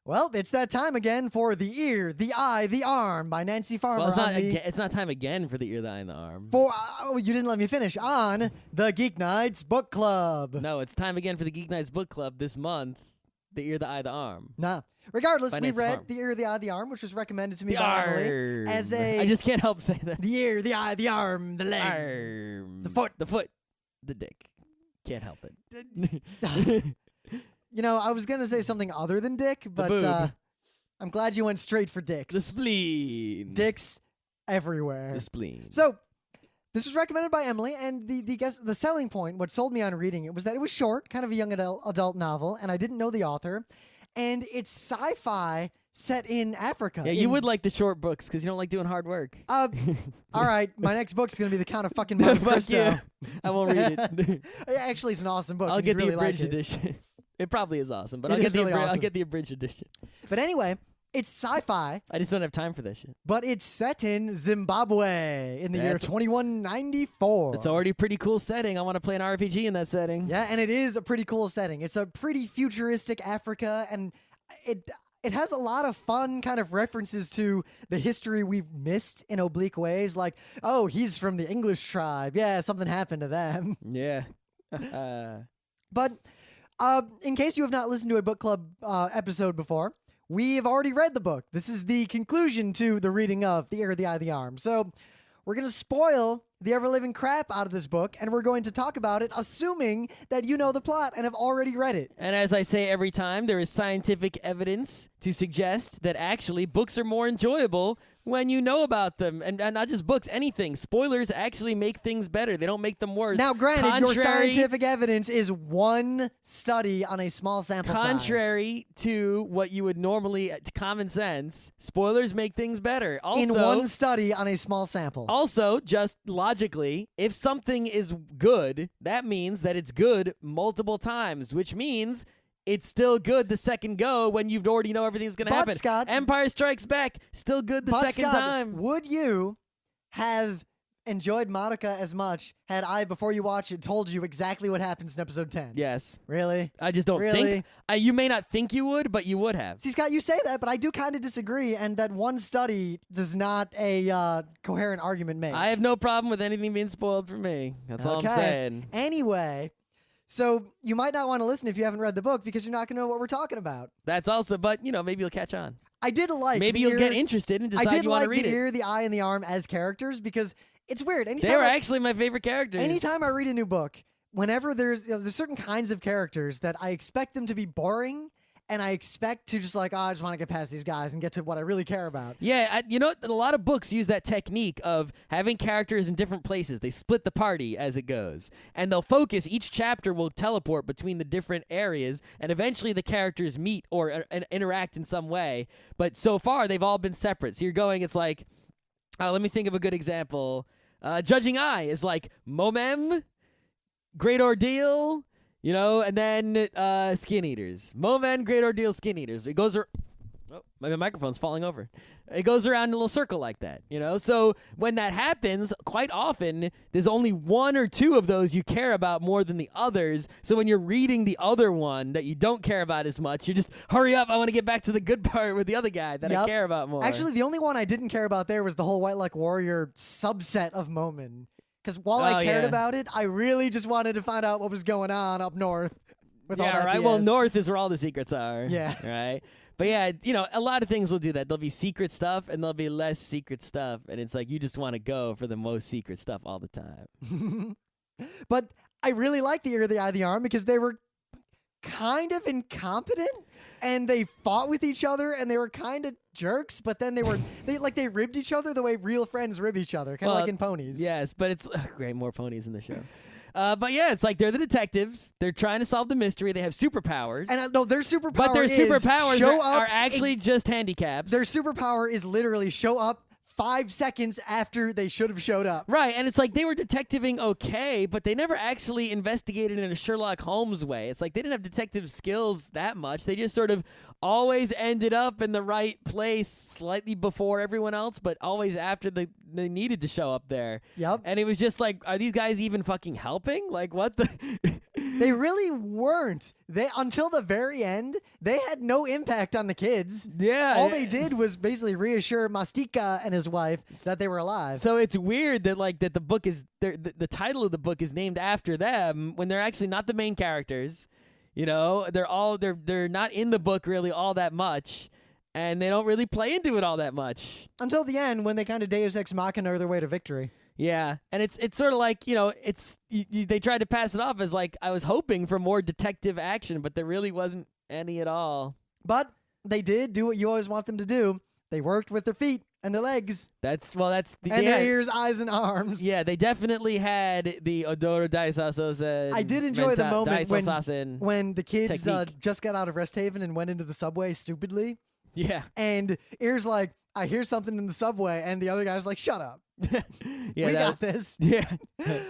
Well, it's that time again for The Ear, the Eye, the Arm by Nancy Farmer. Well, it's not time again for The Ear, the Eye, and the Arm. You didn't let me finish. On the GeekNights Book Club. No, it's time again for the GeekNights Book Club this month. The Ear, the Eye, the Arm. Nah. Regardless, we Nancy read Farmer. The Ear, the Eye, the Arm, which was recommended to me by Emily as a... I just can't help saying that. The ear, the eye, the arm, the leg, Arm. the foot. The foot. The dick. Can't help it. You know, I was going to say something other than dick, but boob. I'm glad you went straight for dicks. The spleen. Dicks everywhere. The spleen. So, this was recommended by Emily, and the selling point, what sold me on reading it, was that it was short, kind of a young adult novel, and I didn't know the author, and it's sci-fi set in Africa. Yeah, you would like the short books because you don't like doing hard work. All right, my next book's going to be The Count of fucking Monte Fuck Cristo. you. I won't read it. Actually, it's an awesome book. I'll and get you'd really the abridged like it. edition. It probably is awesome, but It I'll is get the really awesome. I'll get the abridged edition. But anyway, it's sci-fi, I just don't have time for that shit. but it's set in Zimbabwe in the year That's- 2194. It's already a pretty cool setting. I want to play an RPG in that setting. Yeah, and it is a pretty cool setting. It's a pretty futuristic Africa, and it has a lot of fun kind of references to the history we've missed in oblique ways, like, oh, he's from the English tribe. Yeah, something happened to them. Yeah. But in case you have not listened to a book club episode before, we have already read the book. This is the conclusion to the reading of The Ear, the Eye, the Arm. So we're going to spoil the ever-living crap out of this book, and we're going to talk about it assuming that you know the plot and have already read it. And as I say every time, there is scientific evidence to suggest that actually books are more enjoyable when you know about them. And not just books, anything. Spoilers actually make things better. They don't make them worse. Now, granted, your Contrary- scientific evidence is one study on a small sample size. Contrary to what you would normally, common sense, spoilers make things better. Also, In one study on a small sample. Also, just logically, if something is good, that means that it's good multiple times, which means it's still good the second go when you already know everything's going to But, happen. Scott- Empire Strikes Back, still good the But, second Scott, time. would you have enjoyed Madoka as much had I, before you watch it, told you exactly what happens in episode 10? Yes. Really? I just don't Really? think. You may not think you would, but you would have. See, Scott, you say that, but I do kind of disagree, and that one study does not a coherent argument make. I have no problem with anything being spoiled for me. That's all I'm saying. Anyway, so you might not want to listen if you haven't read the book because you're not going to know what we're talking about. That's also, but, maybe you'll catch on. I did like Maybe the you'll get ear- interested and I decide did you want like to read the it. ear, the eye, and the arm as characters because it's weird. They were actually my favorite characters. Anytime I read a new book, whenever there's certain kinds of characters that I expect them to be boring, and I expect to just like, I just want to get past these guys and get to what I really care about. Yeah, a lot of books use that technique of having characters in different places. They split the party as it goes. And they'll focus, each chapter will teleport between the different areas, and eventually the characters meet or interact in some way. But so far, they've all been separate. So you're going, it's like, let me think of a good example. Judging Eye is like Momem, Great Ordeal, and then Skin Eaters. Momen, Great Ordeal, Skin Eaters. It goes my microphone's falling over. It goes around in a little circle like that, So when that happens, quite often, there's only one or two of those you care about more than the others. So when you're reading the other one that you don't care about as much, you just, hurry up, I want to get back to the good part with the other guy that I care about more. Actually, the only one I didn't care about there was the whole White Like Warrior subset of Momen. Because while I cared about it, I really just wanted to find out what was going on up north with all that right. BS. Well, north is where all the secrets are. Yeah. Right. But yeah, a lot of things will do that. There'll be secret stuff and there'll be less secret stuff. And it's like you just want to go for the most secret stuff all the time. But I really liked the Ear, the Eye, the Arm because they were kind of incompetent and they fought with each other and they were kind of jerks, but then they ribbed each other the way real friends rib each other, kind of like in Ponies. Yes, but it's great, more ponies in the show. But yeah, it's like they're the detectives. They're trying to solve the mystery. They have superpowers. And no, their superpower but their superpowers show are up actually just handicaps. Their superpower is literally show up 5 seconds after they should have showed up. Right, and it's like they were detectiving okay, but they never actually investigated in a Sherlock Holmes way. It's like they didn't have detective skills that much. They just sort of always ended up in the right place slightly before everyone else, but always after they needed to show up there. Yep. And it was just like, are these guys even fucking helping? Like, what the... They really weren't. They until the very end, they had no impact on the kids. Yeah. All they did was basically reassure Mastika and his wife that they were alive. So it's weird that that the book is the title of the book is named after them when they're actually not the main characters. They're not in the book really all that much, and they don't really play into it all that much Until the end, when they kind of Deus Ex Machina their way to victory. Yeah, and it's sort of like they tried to pass it off as like I was hoping for more detective action, but there really wasn't any at all. But they did do what you always want them to do. They worked with their feet and their legs. Their ears, eyes, and arms. Yeah, they definitely had the Odoro Daisasosen. I did enjoy the moment Daisosasen when the kids technique. just got out of Rest Haven and went into the subway stupidly. Yeah. And Ear's like, I hear something in the subway, and the other guy's like, shut up. We got this. Yeah.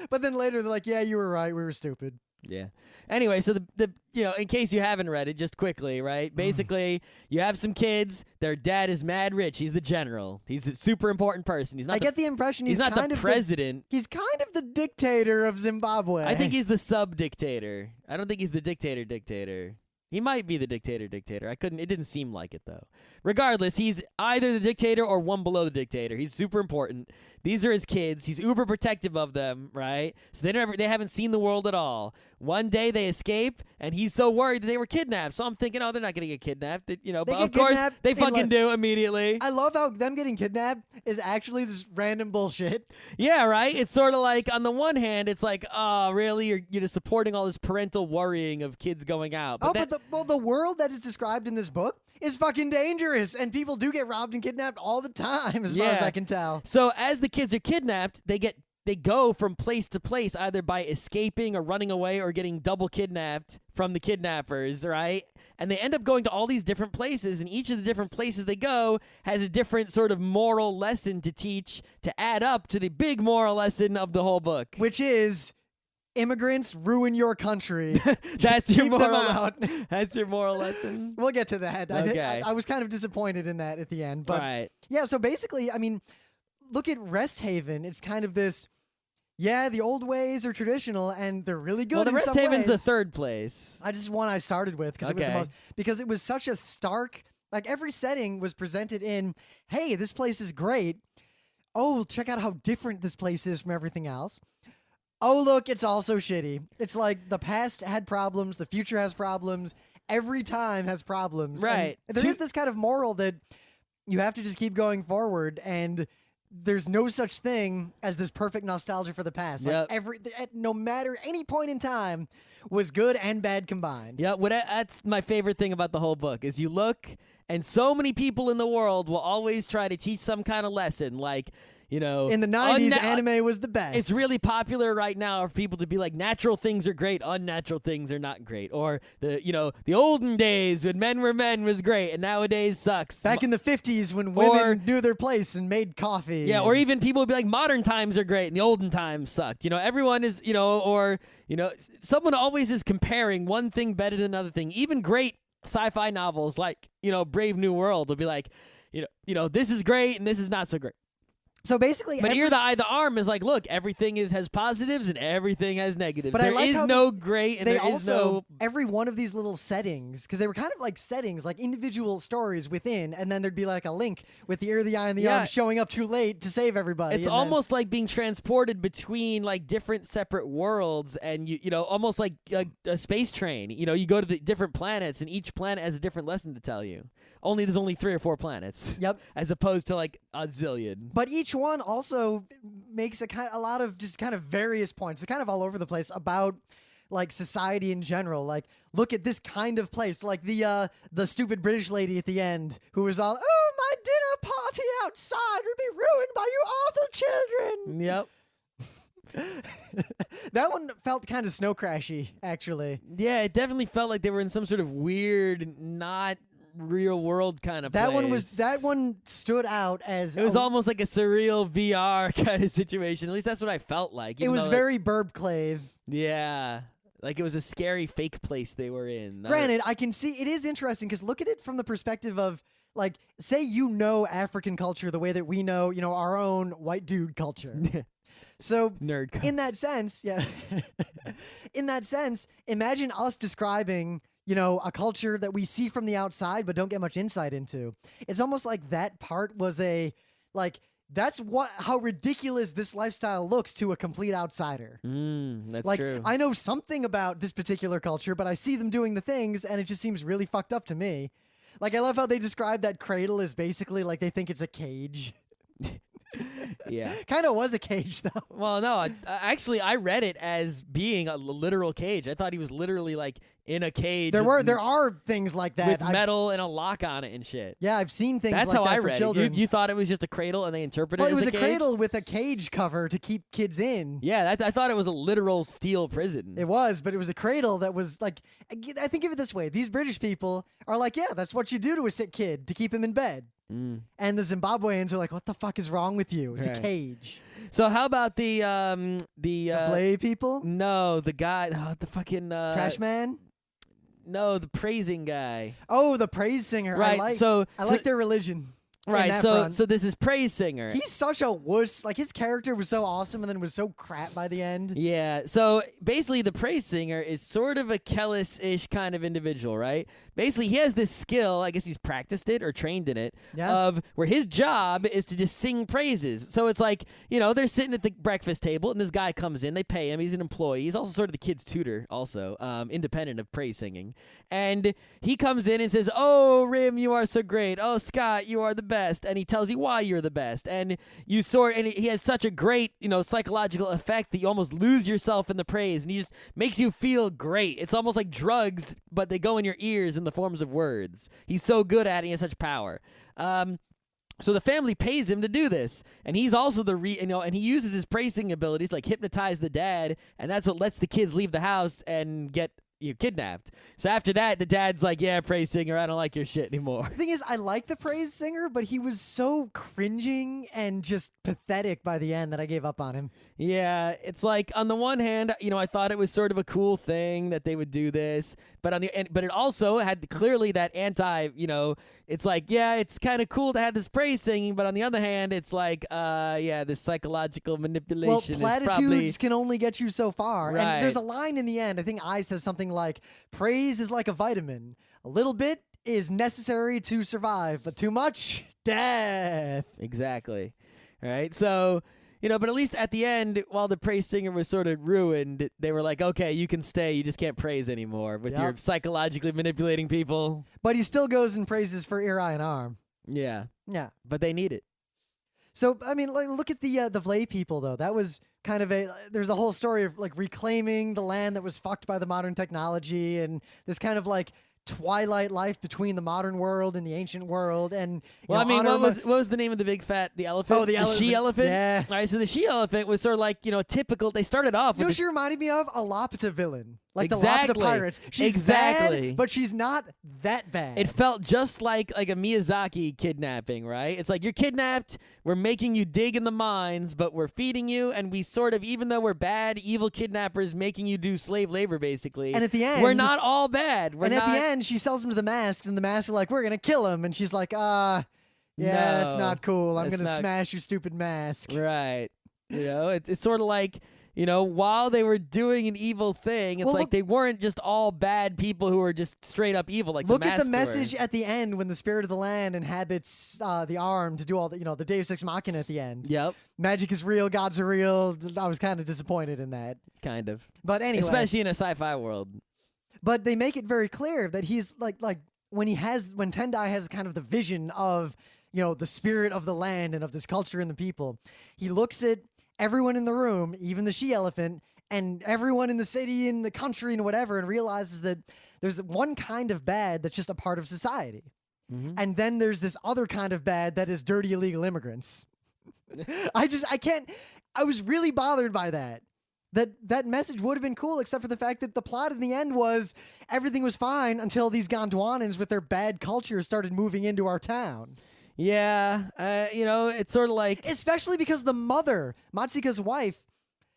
But then later they're like, yeah, you were right. We were stupid. Yeah. Anyway, so the in case you haven't read it, just quickly, right? Basically, you have some kids. Their dad is mad rich. He's the general. He's a super important person. He's not. I get the impression he's not kind the of president. He's kind of the dictator of Zimbabwe. I think he's the sub-dictator. I don't think he's the dictator. He might be the dictator. It didn't seem like it, though. Regardless, he's either the dictator or one below the dictator. He's super important. These are his kids. He's uber protective of them, right? So they haven't seen the world at all. One day they escape, and he's so worried that they were kidnapped. So I'm thinking, oh, they're not going to get kidnapped. But of course, they fucking do immediately. I love how them getting kidnapped is actually this random bullshit. Yeah, right? It's sort of like, on the one hand, it's like, oh, really? You're just supporting all this parental worrying of kids going out. But the world that is described in this book is fucking dangerous, and people do get robbed and kidnapped all the time, as far as I can tell. So as the kids are kidnapped, they go from place to place, either by escaping or running away or getting double kidnapped from the kidnappers, right? And they end up going to all these different places, and each of the different places they go has a different sort of moral lesson to teach to add up to the big moral lesson of the whole book. Which is, immigrants ruin your country. That's your Keep them out. That's your moral lesson. We'll get to that. Okay. I was kind of disappointed in that at the end. But right. Yeah, so basically, I mean, look at Rest Haven. It's kind of this, yeah, the old ways are traditional, and they're really good the in Rest some Haven's ways. the third place. I just one I started with because it was the most, because it was such a stark, like every setting was presented in, hey, this place is great. Oh, check out how different this place is from everything else. Oh, look, it's also shitty. It's like the past had problems, the future has problems, every time has problems. Right. And there is this kind of moral that you have to just keep going forward, and there's no such thing as this perfect nostalgia for the past. Yep. Like no matter any point in time was good and bad combined. Yeah, that's my favorite thing about the whole book is you look, and so many people in the world will always try to teach some kind of lesson, like, in the 90s, anime was the best. It's really popular right now for people to be like, natural things are great, unnatural things are not great. Or the olden days when men were men was great, and nowadays sucks. Back in the 50s when women knew their place and made coffee. Yeah, or even people would be like, modern times are great and the olden times sucked. Everyone is, someone always is comparing one thing better than another thing. Even great sci-fi novels like, Brave New World will be like, this is great and this is not so great. So basically, but Ear the Eye the Arm is like, look, everything has positives and everything has negatives. But there I like is how no great, and they there is also, no every one of these little settings, because they were kind of like settings, like individual stories within, and then there'd be like a link with the Ear, the Eye, and the Arm showing up too late to save everybody. It's almost like being transported between like different separate worlds, and almost like a space train. You go to the different planets, and each planet has a different lesson to tell you. Only there's only 3 or 4 planets. Yep. As opposed to like a zillion. But each one also makes a lot of just kind of various points. They're kind of all over the place about like society in general. Like, look at this kind of place. Like the stupid British lady at the end who was all, oh, my dinner party outside would be ruined by you awful children. Yep. That one felt kind of snow crashy, actually. Yeah, it definitely felt like they were in some sort of weird, not real world kind of place. That one stood out as it was almost like a surreal VR kind of situation. At least that's what I felt like. It was very Burbclave. Yeah. Like it was a scary fake place they were in. Granted, I can see it is interesting because look at it from the perspective of like, say African culture the way that we know, our own white dude culture. So Nerd code. in that sense, yeah. In that sense, imagine us describing, a culture that we see from the outside but don't get much insight into. It's almost like that part was that's how ridiculous this lifestyle looks to a complete outsider. That's Like, true. I know something about this particular culture, but I see them doing the things, and it just seems really fucked up to me. Like, I love how they describe that cradle as basically like they think it's a cage. Yeah. Kind of was a cage, though. Well, no, I read it as being a literal cage. I thought he was literally like in a cage. There are things like that. with metal and a lock on it and shit. Yeah, I've seen things That's like how that I for read children. it. You thought it was just a cradle and they interpreted Well, it it as was a cage? cradle with a cage cover to keep kids in. Yeah, I thought it was a literal steel prison. It was, but it was a cradle that was like, I think of it this way. These British people are like, yeah, that's what you do to a sick kid to keep him in bed. And the Zimbabweans are like, what the fuck is wrong with you? It's Right. a cage. So how about the Play people? no, the guy, the fucking Trash man? No, the praising guy. Oh, the praise singer. Right. I like their religion. in Right. that So front. so this is praise singer. He's such a wuss. Like, his character was so awesome and then was so crap by the end. Yeah, so basically the praise singer is sort of a Kellis-ish kind of individual, right? Basically, he has this skill, I guess he's practiced it or trained in it, Yeah. of where his job is to just sing praises. So it's like, they're sitting at the breakfast table and this guy comes in, they pay him, he's an employee, he's also sort of the kid's tutor also, independent of praise singing. And he comes in and says, "Oh, Rim, you are so great. Oh, Scott, you are the best." And he tells you why you're the best. And he has such a great, psychological effect that you almost lose yourself in the praise and he just makes you feel great. It's almost like drugs, but they go in your ears in the forms of words. He's so good at it, he has such power. So the family pays him to do this, and he's also and he uses his praising abilities, like hypnotize the dad, and that's what lets the kids leave the house and get kidnapped. So after that, the dad's like, "Yeah, praise singer, I don't like your shit anymore." The thing is, I like the praise singer, but he was so cringing and just pathetic by the end that I gave up on him. Yeah, it's like on the one hand, I thought it was sort of a cool thing that they would do this, but but it also had clearly that it's like, yeah, it's kind of cool to have this praise singing, but on the other hand, it's like, this psychological manipulation. Well, is platitudes probably can only get you so far. Right. And there's a line in the end, I think I says something like, "Praise is like a vitamin. A little bit is necessary to survive, but too much, death." Exactly. All right. So, but at least at the end, while the praise singer was sort of ruined, they were like, "Okay, you can stay. You just can't praise anymore with your Yep. psychologically manipulating people." But he still goes and praises for ear, eye, and arm. Yeah. Yeah. But they need it. So, I mean, look at the Vlay people, though. That was kind of there's a whole story of, like, reclaiming the land that was fucked by the modern technology and this kind of, like, twilight life between the modern world and the ancient world. And Well, honor what was the name of the big fat elephant? Oh, the elephant. she elephant. Yeah. All right, so the she elephant was sort of like typical. They started off You know with what she reminded me of? A Lapita villain. Like the Exactly. Lapita pirates. She's Exactly. bad, but she's not that bad. It felt just like a Miyazaki kidnapping, right? It's like you're kidnapped, we're making you dig in the mines, but we're feeding you, and we sort of, even though we're bad, evil kidnappers making you do slave labor, basically. And at the end, we're not all bad. We're and not, at the end, she sells him to the masks, and the masks are like, "We're gonna kill him," and she's like, yeah, that's No, not cool. I'm that's gonna not- smash your stupid mask." Right. It's sort of like, while they were doing an evil thing, it's Well, like look- they weren't just all bad people who were just straight up evil, like Look the at the masks were. message at the end when the spirit of the land inhabits the arm to do all the, the Deus Ex Machina at the end. Yep, Magic is real, gods are real. I was kind of disappointed in that. kind of. But anyway. Especially in a sci-fi world. But they make it very clear that he's like when Tendai has kind of the vision of, the spirit of the land and of this culture and the people, he looks at everyone in the room, even the she-elephant, and everyone in the city and the country and whatever, and realizes that there's one kind of bad that's just a part of society. Mm-hmm. And then there's this other kind of bad that is dirty illegal immigrants. I was really bothered by that. That message would have been cool, except for the fact that the plot in the end was everything was fine until these Gondwanans with their bad culture started moving into our town. Yeah, it's sort of like... Especially because the mother, Matsuka's wife,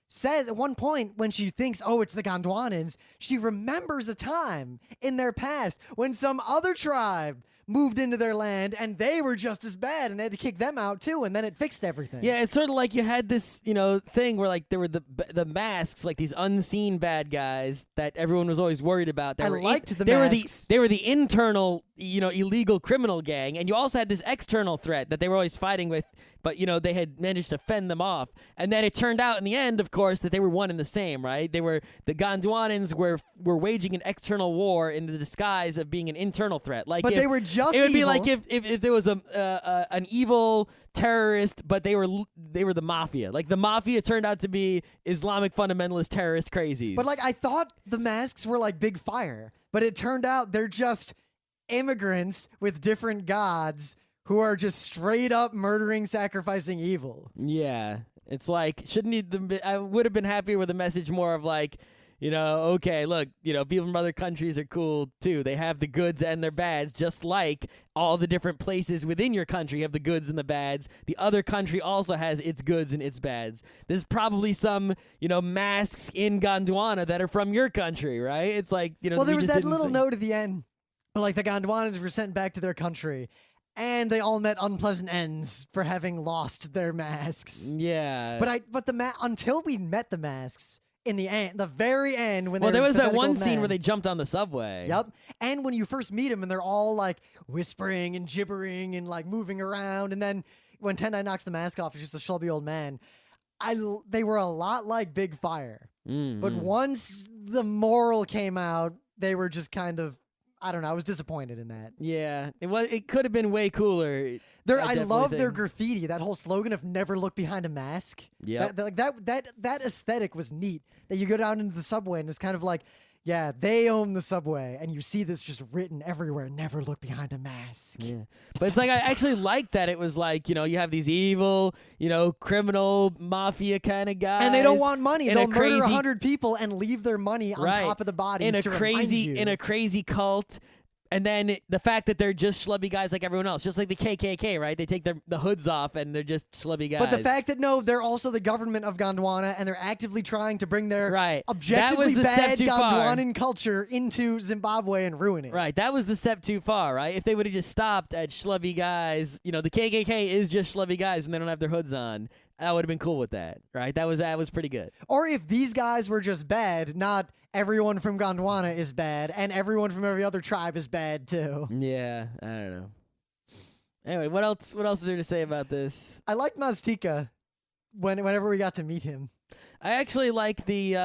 says at one point when she thinks, oh, it's the Gondwanans, she remembers a time in their past when some other tribe moved into their land, and they were just as bad, and they had to kick them out too, and then it fixed everything. Yeah, it's sort of like you had this, thing where like there were the masks, like these unseen bad guys that everyone was always worried about. I liked the masks. They were the internal, illegal criminal gang, and you also had this external threat that they were always fighting with, but they had managed to fend them off. And then it turned out in the end, of course, that they were one and the same, right? They were the Gondwanans were waging an external war in the disguise of being an internal threat. Like, but they were just it would be evil. like if there was an evil terrorist, but they were the mafia. Like the mafia turned out to be Islamic fundamentalist terrorist crazies. But like I thought the masks were like Big Fire, but it turned out they're just immigrants with different gods who are just straight up murdering, sacrificing evil. Yeah, it's like I would have been happier with a message more of like, okay, look, people from other countries are cool too. They have the goods and their bads, just like all the different places within your country have the goods and the bads. The other country also has its goods and its bads. There's probably some, masks in Gondwana that are from your country, right? It's like, Well, there was that little note at the end, like the Gondwanans were sent back to their country, and they all met unpleasant ends for having lost their masks. Yeah. Until we met the masks. In the very end, when there was that one scene where they jumped on the subway. Yep, and when you first meet them, and they're all like whispering and gibbering and like moving around, and then when Tendai knocks the mask off, it's just a schlubby old man. They were a lot like Big Fire, but once the moral came out, they were just kind of. I don't know. I was disappointed in that. Yeah, it could have been way cooler. I love their graffiti. That whole slogan of "Never look behind a mask." Yeah, that aesthetic was neat. That you go down into the subway and it's kind of like, yeah, they own the subway, and you see this just written everywhere. Never look behind a mask. Yeah, but it's like I actually like that. It was like you have these evil, criminal mafia kind of guys, and they don't want money. They'll murder 100 people and leave their money on top of the bodies in a to crazy cult. And then the fact that they're just schlubby guys like everyone else, just like the KKK, right? They take the hoods off and they're just schlubby guys. But the fact that, they're also the government of Gondwana, and they're actively trying to bring their objectively bad Gondwanan culture into Zimbabwe and ruin it. Right, that was the step too far, right? If they would have just stopped at schlubby guys, the KKK is just schlubby guys and they don't have their hoods on. I would have been cool with that, right? That was pretty good. Or if these guys were just bad, not everyone from Gondwana is bad, and everyone from every other tribe is bad too. Yeah, I don't know. Anyway, what else is there to say about this? I liked Maztika whenever we got to meet him. I actually like the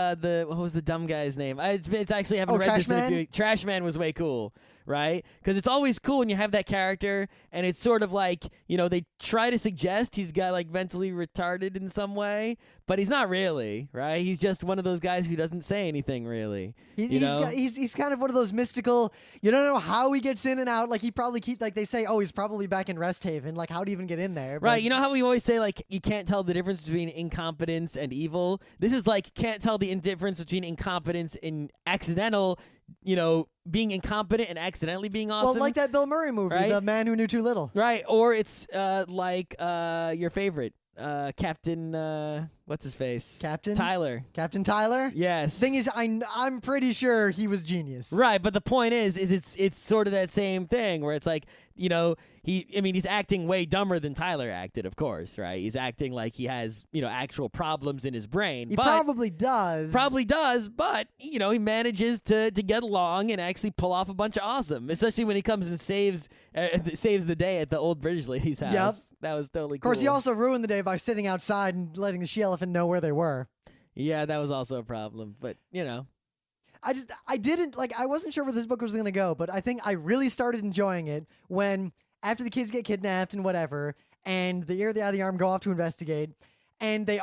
what was the dumb guy's name? It's actually I haven't read this in a few. Trash Man was way cool, right? Because it's always cool when you have that character, and it's sort of like they try to suggest he's got like mentally retarded in some way, but he's not really, right? He's just one of those guys who doesn't say anything really. He's kind of one of those mystical. You don't know how he gets in and out. Like he probably keeps like they say, oh, he's probably back in Rest Haven. Like how'd he even get in there? But, right? You know how we always say like you can't tell the difference between incompetence and evil. This is like can't tell the difference between incompetence and accidental. Being incompetent and accidentally being awesome. Well, like that Bill Murray movie, right? The Man Who Knew Too Little. Right, or it's like your favorite, Captain, what's his face? Captain Tyler. Captain Tyler? Yes. Thing is, I'm pretty sure he was genius. Right, but the point is it's sort of that same thing where it's like, he's acting way dumber than Tyler acted, of course, right? He's acting like he has, actual problems in his brain. He probably does. Probably does, but, he manages to get along and actually pull off a bunch of awesome, especially when he comes and saves the day at the old British lady's house. Yep. That was totally cool. Of course, he also ruined the day by sitting outside and letting the she-elephant know where they were. Yeah, that was also a problem, but, I wasn't sure where this book was going to go, but I think I really started enjoying it when, after the kids get kidnapped and whatever, and the ear, the eye, the arm go off to investigate, and they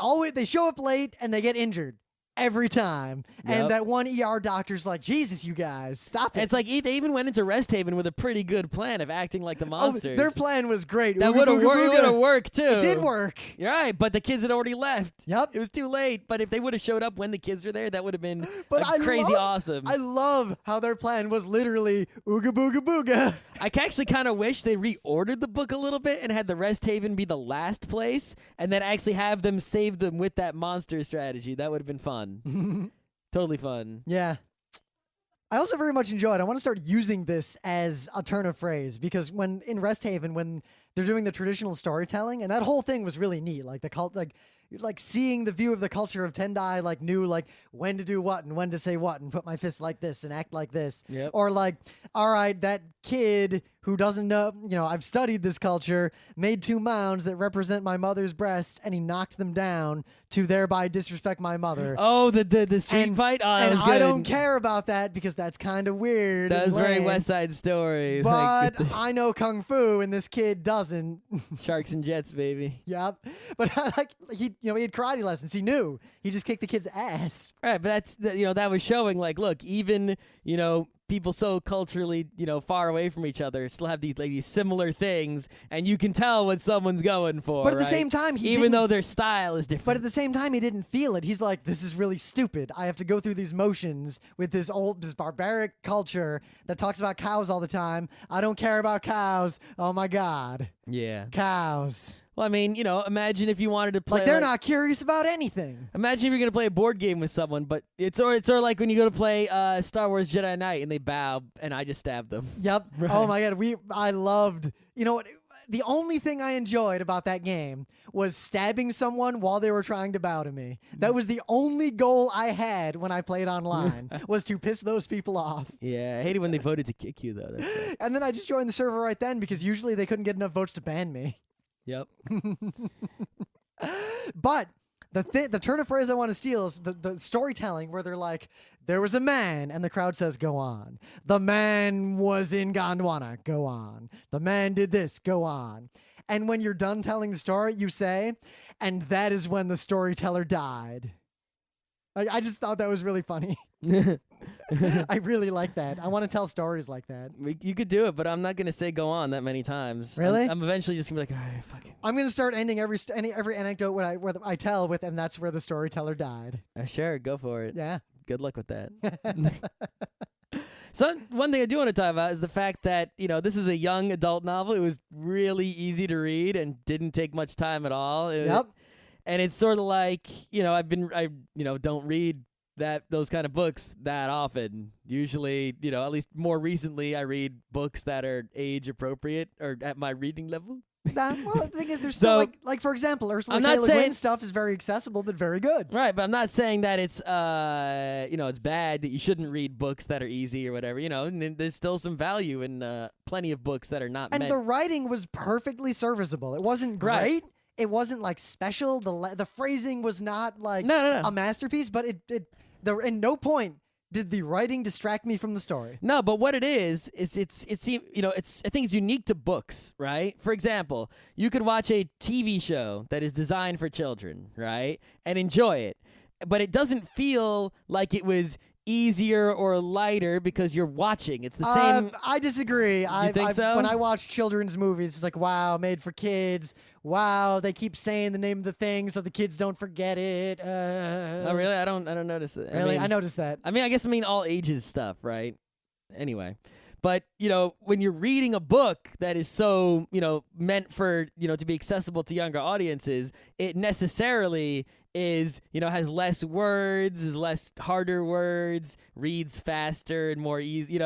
show up late and they get injured. Every time. Yep. And that one ER doctor's like, Jesus, you guys, stop it. And it's like they even went into Rest Haven with a pretty good plan of acting like the monsters. Their plan was great. That would have worked, too. It did work. You're right, but the kids had already left. Yep. It was too late, but if they would have showed up when the kids were there, that would have been awesome. I love how their plan was literally ooga booga booga. I actually kind of wish they reordered the book a little bit and had the Rest Haven be the last place, and then actually have them save them with that monster strategy. That would have been fun. Totally fun. Yeah. I also very much enjoy it. I want to start using this as a turn of phrase because when in Rest Haven, when they're doing the traditional storytelling, and that whole thing was really neat. Like the cult, like seeing the view of the culture of Tendai, like knew like when to do what and when to say what and put my fist like this and act like this. Yep. Or like, all right, that kid who doesn't know, I've studied this culture, made 2 mounds that represent my mother's breasts, and he knocked them down to thereby disrespect my mother. Oh, the street fight? Oh, that And was good. I don't care about that because that's kind of weird. That and was very lame. West Side Story. But like, I know Kung Fu, and this kid doesn't. Sharks and Jets, baby. Yep. But like he had karate lessons. He knew. He just kicked the kid's ass. Right, but that was showing like, look, even people so culturally far away from each other still have these similar things, and you can tell what someone's going for. But at the right? same time, even though their style is different. But at the same time, he didn't feel it. He's like, this is really stupid. I have to go through these motions with this barbaric culture that talks about cows all the time. I don't care about cows. Oh my God. Yeah. Cows. Well, I mean, imagine if you wanted to play. Like they're not curious about anything. Imagine if you're gonna play a board game with someone, but it's sort of like when you go to play Star Wars Jedi Knight and they bow and I just stab them. Yep. Right. Oh my God. I loved. You know what? The only thing I enjoyed about that game was stabbing someone while they were trying to bow to me. That was the only goal I had when I played online, was to piss those people off. Yeah, I hate it when they voted to kick you, though. That's it. And then I just joined the server right then because usually they couldn't get enough votes to ban me. Yep. But the turn of phrase I want to steal is the storytelling where they're like, there was a man, and the crowd says, go on. The man was in Gondwanan, go on. The man did this, go on. And when you're done telling the story, you say, and that is when the storyteller died. I just thought that was really funny. I really like that. I want to tell stories like that. You could do it, but I'm not going to say go on that many times. Really? I'm eventually just going to be like, all right, fuck it. I'm going to start ending every anecdote where I tell with, and that's where the storyteller died. Sure, go for it. Yeah. Good luck with that. So one thing I do want to talk about is the fact that, this is a young adult novel. It was really easy to read and didn't take much time at all. Yep. And it's sort of like, I don't read those kind of books that often. Usually, at least more recently, I read books that are age appropriate or at my reading level. Well, the thing is, there's still like for example, Ursula K. Le Guin stuff is very accessible but very good. Right, but I'm not saying that it's it's bad that you shouldn't read books that are easy or whatever. And there's still some value in plenty of books that are not. And the writing was perfectly serviceable. It wasn't great. Right. It wasn't like special. The phrasing was not like No. a masterpiece. But in no point did the writing distract me from the story. No, but what it is I think it's unique to books, right? For example, you could watch a TV show that is designed for children, right, and enjoy it, but it doesn't feel like it was easier or lighter because you're watching. It's the same. I disagree. You think so? When I watch children's movies, it's like, wow, made for kids. Wow, they keep saying the name of the thing so the kids don't forget it. Oh, really? I don't notice that. Really? I noticed that. I guess all ages stuff, right? Anyway. But, when you're reading a book that is so, meant for, to be accessible to younger audiences, it necessarily is, has less words, is less harder words, reads faster and more easy,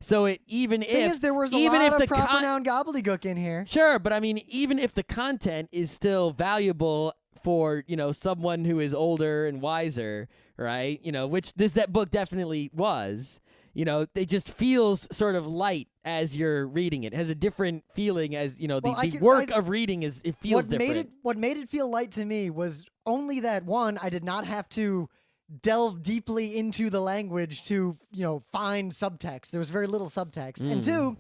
so it There was a lot of proper noun gobbledygook in here. Sure, but even if the content is still valuable for, someone who is older and wiser, right, which that book definitely was, it just feels sort of light as you're reading it. It has a different feeling as, the work of reading it feels different. What made it feel light to me was only that, one, I did not have to delve deeply into the language to, find subtext. There was very little subtext. And two,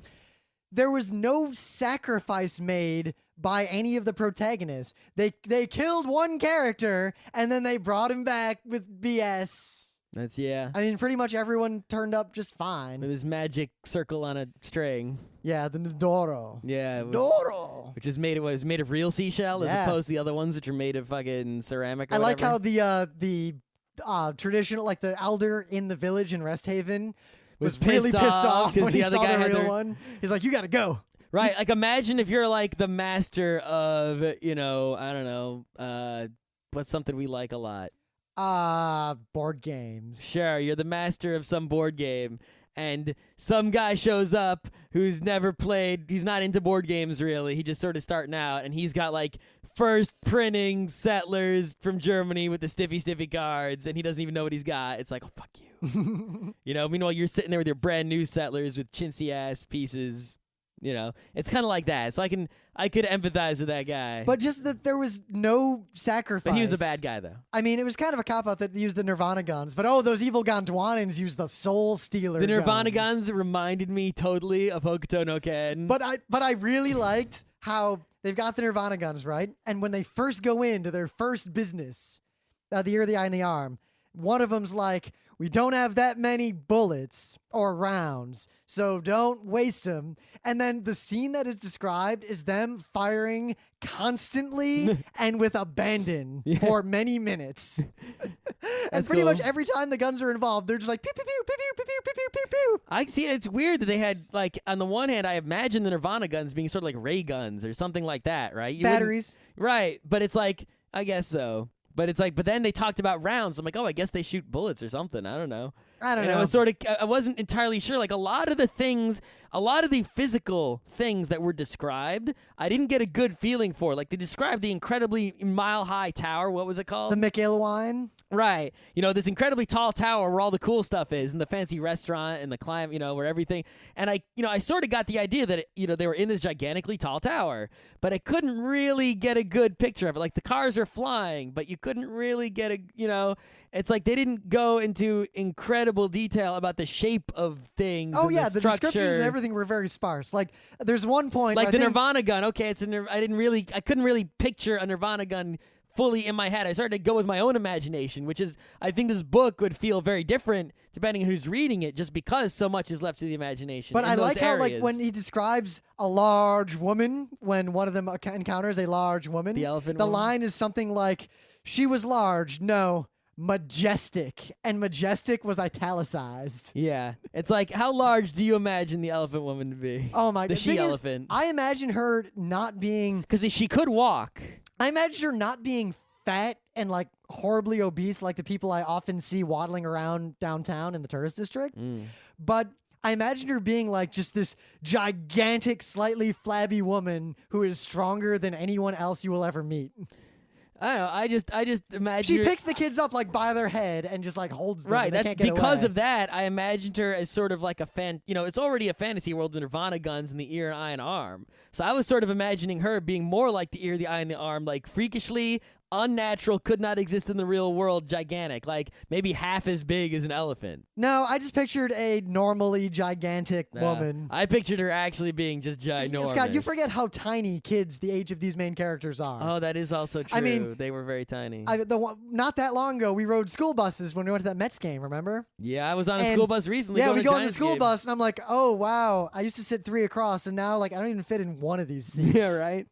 there was no sacrifice made by any of the protagonists. They killed one character and then they brought him back with BS. Pretty much everyone turned up just fine. With this magic circle on a string. Yeah, the Ndoro. Yeah. Ndoro. Which is made of real seashell as opposed to the other ones which are made of fucking ceramic or like whatever. how the traditional, like the elder in the village in Rest Haven was really pissed off when he saw the real one. He's like, you gotta go. Right, like imagine if you're like the master of, what's something we like a lot? Board games. Sure, you're the master of some board game, and some guy shows up who's never played. He's not into board games really. He just sort of starting out, and he's got like first printing Settlers from Germany with the stiffy cards, and he doesn't even know what he's got. It's like, oh, fuck you. Meanwhile, you're sitting there with your brand new Settlers with chintzy ass pieces. It's kind of like that. So I could empathize with that guy. But just that there was no sacrifice. But he was a bad guy, though. I mean, it was kind of a cop-out that they used the Nirvana guns. But, those evil Gondwanans used the Soul Stealer The Nirvana guns. guns reminded me totally of Hokuto no Ken. But I really liked how they've got the Nirvana guns, right? And when they first go into their first business, the ear, the eye, and the arm, one of them's like, we don't have that many bullets or rounds, so don't waste them. And then the scene that is described is them firing constantly and with abandon for many minutes. And pretty much every time the guns are involved, they're just like, pew, pew, pew, pew, pew, pew, pew, pew, pew, pew. I see. It's weird that they had, like, on the one hand, I imagine the Nirvana guns being sort of like ray guns or something like that, right? Batteries. Right, but it's like, I guess so. But it's like, but then they talked about rounds. I'm like, oh, I guess they shoot bullets or something. I don't know. I wasn't entirely sure. Like a lot of the physical things that were described, I didn't get a good feeling for. Like they described the incredibly mile-high tower. What was it called? The McIlwain. Right. This incredibly tall tower where all the cool stuff is, and the fancy restaurant and the climb, where everything. And I sort of got the idea that, they were in this gigantically tall tower, but I couldn't really get a good picture of it. Like the cars are flying, but you couldn't really get it's like they didn't go into incredible detail about the shape of things. Oh, yeah, the descriptions and everything were very sparse. Like, there's one point... Like Nirvana gun, okay, I couldn't really picture a Nirvana gun fully in my head. I started to go with my own imagination, which is, I think this book would feel very different depending on who's reading it, just because so much is left to the imagination. But I like how, areas. when he describes a large woman, when one of them encounters a large woman, the elephant the woman? line is something like, she was large, no, majestic. And majestic was italicized. Yeah. It's like, how large do you imagine the elephant woman to be? Oh, my God. The she-elephant. I imagine her not being... Because she could walk. I imagine her not being fat and like horribly obese like the people I often see waddling around downtown in the tourist district. But I imagine her being like just this gigantic, slightly flabby woman who is stronger than anyone else you will ever meet. I don't know. I just imagine she picks the kids up like by their head and just like holds them. Right. That's That's because of that. I imagined her as sort of like a it's already a fantasy world with Nirvana guns and the ear, eye, and arm. So I was sort of imagining her being more like the ear, the eye, and the arm, like freakishly unnatural, could not exist in the real world, gigantic, like maybe half as big as an elephant. No, I just pictured a normally gigantic woman. I pictured her actually being just ginormous. Scott, you forget how tiny kids the age of these main characters are. Oh, that is also true. I mean, they were very tiny. Not that long ago, we rode school buses when we went to that Mets game, remember? Yeah, I was on a school bus recently. Yeah, we go on the Giants school game. bus, and I'm like, oh, wow, I used to sit 3 across, and now like I don't even fit in one of these seats. Yeah, right?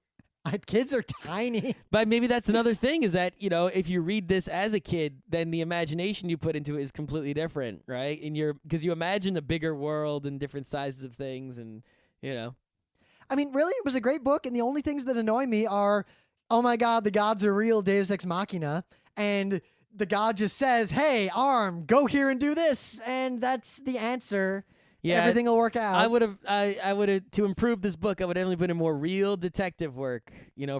Kids are tiny. But maybe that's another thing is that, if you read this as a kid, then the imagination you put into it is completely different, right? Because you imagine a bigger world and different sizes of things and, I mean, really, it was a great book, and the only things that annoy me are, oh my God, the gods are real, Deus Ex Machina, and the god just says, hey, arm, go here and do this, and that's the answer. Yeah, everything will work out. I would have to improve this book. I would definitely put in more real detective work,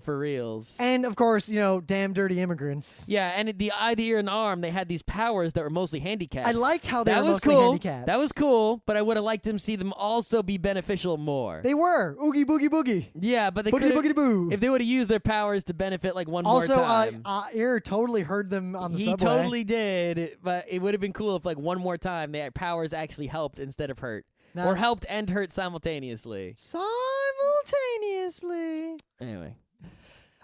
for reals. And of course, damn dirty immigrants. Yeah, and the eye, the ear, and the arm, they had these powers that were mostly handicaps. I liked how they that were was mostly cool. handicaps. That was cool, but I would have liked to see them also be beneficial more. They were oogie boogie boogie. Yeah, but they boogie boogie boo. If they would have used their powers to benefit like one also, more time. Ear totally heard them on the subway. He totally did, but it would have been cool if like one more time their powers actually helped instead of hurt. Or helped and hurt simultaneously. Simultaneously. Anyway.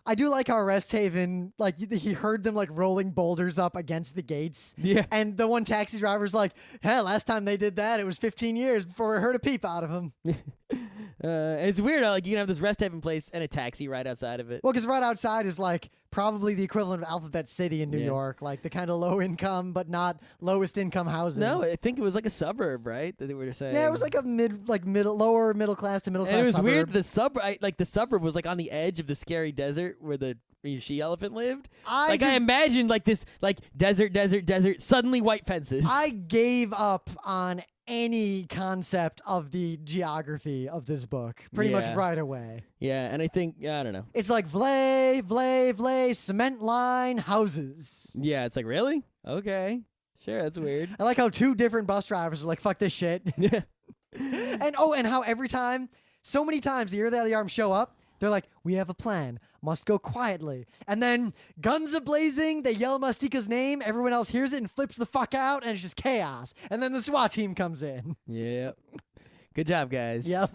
I do like how Rest Haven, like, he heard them, like, rolling boulders up against the gates. Yeah. And the one taxi driver's like, hell, last time they did that, it was 15 years before I heard a peep out of him. It's weird how, like, you can have this Rest Haven place and a taxi right outside of it. Well, because right outside is, like, probably the equivalent of Alphabet City in New York. Like, the kind of low income, but not lowest income housing. No, I think it was like a suburb, right? That they were saying. Yeah, it was like a lower middle class to middle class and it was suburb. weird. The suburb was like on the edge of the scary desert where the she-elephant lived. I imagined like this, like desert, suddenly white fences. I gave up on any concept of the geography of this book pretty much Yeah. right away. Yeah, and I think, I don't know. It's like vlay, cement line, houses. Yeah, it's like, really? Okay. Sure, that's weird. I like how 2 different bus drivers are like, fuck this shit. Yeah. And how every time, so many times the Ear the Arm show up, they're like, we have a plan, must go quietly. And then guns are blazing, they yell Mastika's name, everyone else hears it and flips the fuck out, and it's just chaos. And then the SWAT team comes in. Yep. Good job, guys. Yep.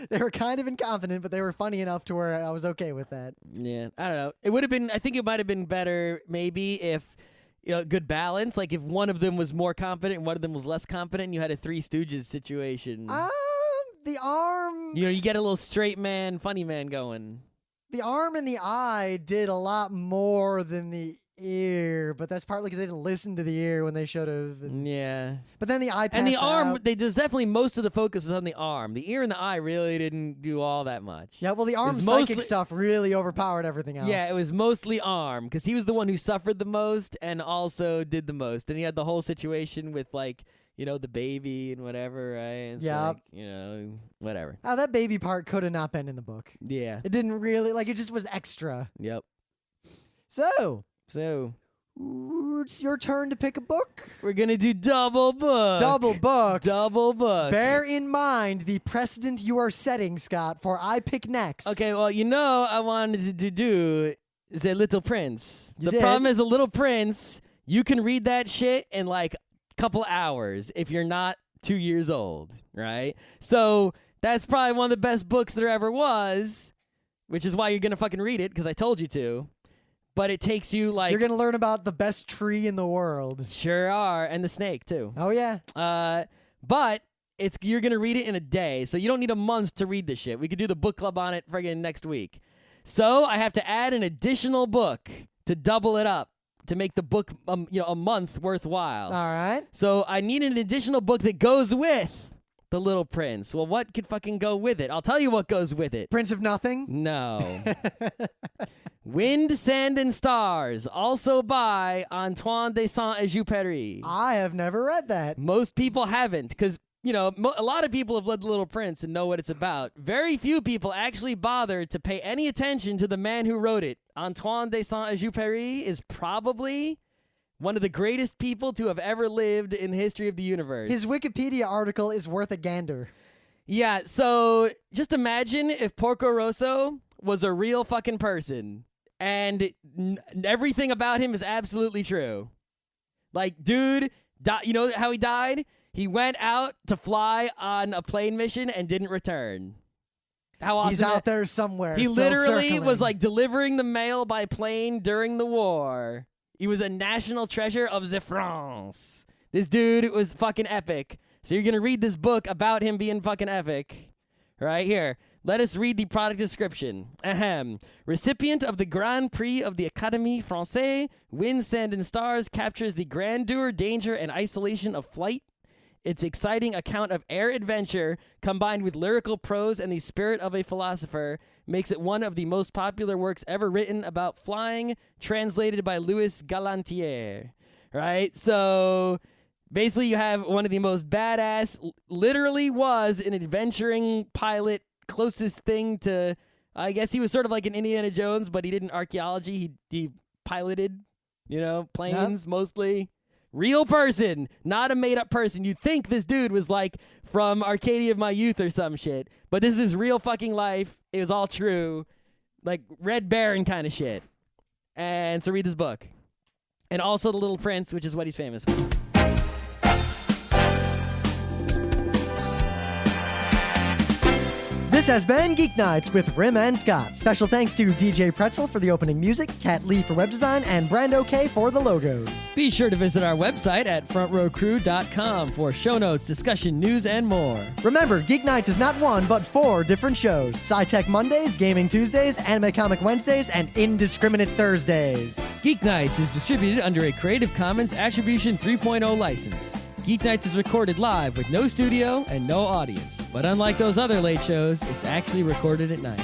They were kind of incompetent, but they were funny enough to where I was okay with that. Yeah, I don't know. It would have been, I think it might have been better maybe if, good balance, like if one of them was more competent and one of them was less competent, and you had a Three Stooges situation. The arm... You get a little straight man, funny man going. The arm and the eye did a lot more than the ear, but that's partly because they didn't listen to the ear when they should have. Yeah. But then the eye passed And the arm, out. there's definitely most of the focus was on the arm. The ear and the eye really didn't do all that much. Yeah, well, the arm was psychic mostly- stuff really overpowered everything else. Yeah, it was mostly arm, because he was the one who suffered the most and also did the most. And he had the whole situation with, like, the baby and whatever, right? It's Yep. like, whatever. Oh, that baby part could have not been in the book. Yeah. It didn't really, it just was extra. Yep. So, So, it's your turn to pick a book. we're going to do double book. Double book. Double book. Bear in mind the precedent you are setting, Scott, for I pick next. Okay, well, I wanted to do The Little Prince. You The did. problem is The Little Prince, you can read that shit in like a couple hours if you're not 2 years old, right? So that's probably one of the best books there ever was, which is why you're going to fucking read it, because I told you to. But it takes you like... You're going to learn about the best tree in the world. Sure are, and the snake too. Oh, yeah. But you're going to read it in a day, so you don't need a month to read this shit. We could do the book club on it friggin' next week. So I have to add an additional book to double it up, to make the book a month worthwhile. All right. So I need an additional book that goes with The Little Prince. Well, what could fucking go with it? I'll tell you what goes with it. Prince of Nothing? No. Wind, Sand, and Stars, also by Antoine de Saint-Exup. I have never read that. Most people haven't, because, a lot of people have read The Little Prince and know what it's about. Very few people actually bother to pay any attention to the man who wrote it. Antoine de Saint-Exup is probably one of the greatest people to have ever lived in the history of the universe. His Wikipedia article is worth a gander. Yeah, so just imagine if Porco Rosso was a real fucking person, and everything about him is absolutely true. Like, dude, you know how he died? He went out to fly on a plane mission and didn't return. How awesome. He's out there somewhere. He still literally circling. was like delivering the mail by plane during the war. He was a national treasure of the France. This dude was fucking epic. So you're going to read this book about him being fucking epic. Right here. Let us read the product description. Ahem. Recipient of the Grand Prix of the Académie Française, Wind, Sand, and Stars captures the grandeur, danger, and isolation of flight. Its exciting account of air adventure, combined with lyrical prose and the spirit of a philosopher, makes it one of the most popular works ever written about flying, translated by Louis Galantier. Right? So basically you have one of the most badass, literally was an adventuring pilot, closest thing to, I guess he was sort of like an Indiana Jones, but he didn't archaeology. He piloted, planes mostly. Real person, not a made-up person. You'd think this dude was like from Arcadia of My Youth or some shit, but this is real fucking life. It was all true, like Red Baron kind of shit. And so read this book. And also The Little Prince, which is what he's famous for. This has been Geek Nights with Rim and Scott. Special thanks to DJ Pretzel for the opening music, Kat Lee for web design, and Brando K for the logos. Be sure to visit our website at frontrowcrew.com for show notes, discussion, news, and more. Remember, Geek Nights is not one, but 4 different shows. Sci-Tech Mondays, Gaming Tuesdays, Anime Comic Wednesdays, and Indiscriminate Thursdays. Geek Nights is distributed under a Creative Commons Attribution 3.0 license. Geek Nights is recorded live with no studio and no audience. But unlike those other late shows, it's actually recorded at night.